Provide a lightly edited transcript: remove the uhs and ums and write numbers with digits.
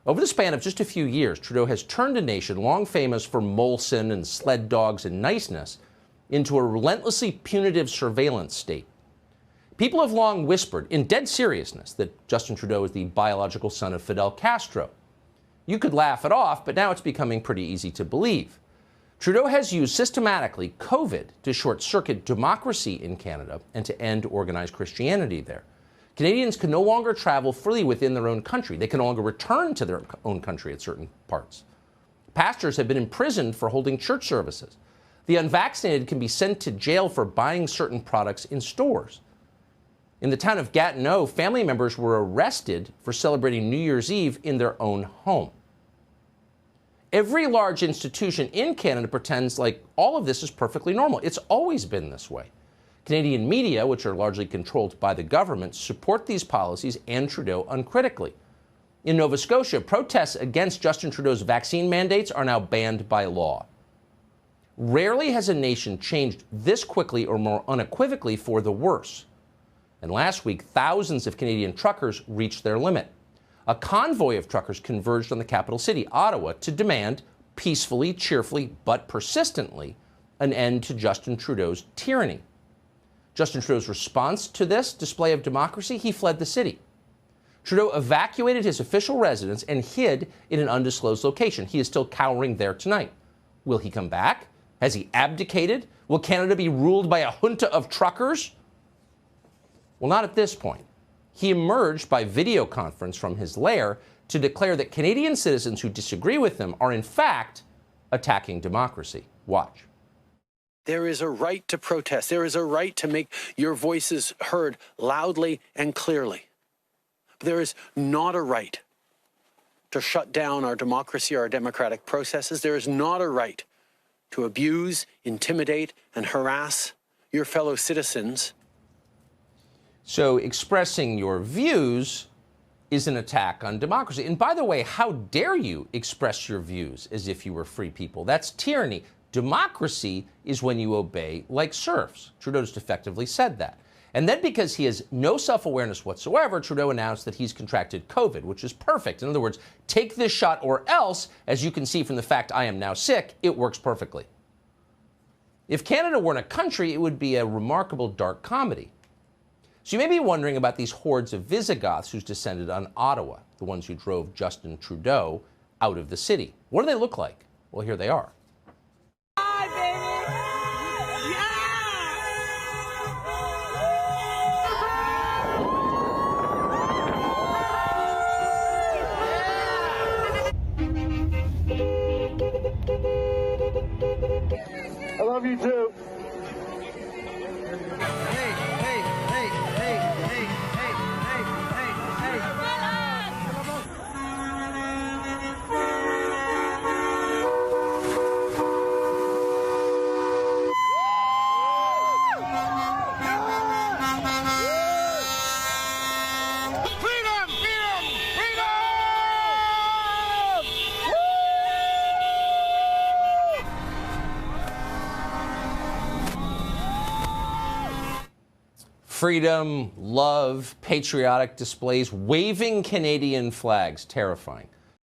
Over the span of just a few years, Trudeau has turned a nation long famous for Molson and sled dogs and niceness into a relentlessly punitive surveillance state. People have long whispered, in dead seriousness, that Justin Trudeau is the biological son of Fidel Castro. You could laugh it off, but now it's becoming pretty easy to believe. Trudeau has used systematically COVID to short-circuit democracy in Canada and to end organized Christianity there. Canadians can no longer travel freely within their own country. They can no longer return to their own country at certain parts. Pastors have been imprisoned for holding church services. The unvaccinated can be sent to jail for buying certain products in stores. In the town of Gatineau, family members were arrested for celebrating New Year's Eve in their own home. Every large institution in Canada pretends like all of this is perfectly normal. It's always been this way. Canadian media, which are largely controlled by the government, support these policies and Trudeau uncritically. In Nova Scotia, protests against Justin Trudeau's vaccine mandates are now banned by law. Rarely has a nation changed this quickly or more unequivocally for the worse. And last week, thousands of Canadian truckers reached their limit. A convoy of truckers converged on the capital city, Ottawa, to demand, peacefully, cheerfully, but persistently, an end to Justin Trudeau's tyranny. Justin Trudeau's response to this display of democracy, he fled the city. Trudeau evacuated his official residence and hid in an undisclosed location. He is still cowering there tonight. Will he come back? Has he abdicated? Will Canada be ruled by a junta of truckers? Well, not at this point. He emerged by video conference from his lair to declare that Canadian citizens who disagree with him are, in fact, attacking democracy. Watch. There is a right to protest. There is a right to make your voices heard loudly and clearly. But there is not a right to shut down our democracy or our democratic processes. There is not a right to abuse, intimidate, and harass your fellow citizens. So expressing your views is an attack on democracy. And by the way, how dare you express your views as if you were free people? That's tyranny. Democracy is when you obey like serfs. Trudeau just effectively said that. And then because he has no self-awareness whatsoever, Trudeau announced that he's contracted COVID, which is perfect. In other words, take this shot or else, as you can see from the fact I am now sick, it works perfectly. If Canada weren't a country, it would be a remarkable dark comedy. So you may be wondering about these hordes of Visigoths who's descended on Ottawa, the ones who drove Justin Trudeau out of the city. What do they look like? Well, here they are. I love you too. Freedom, love, patriotic displays, waving Canadian flags, terrifying.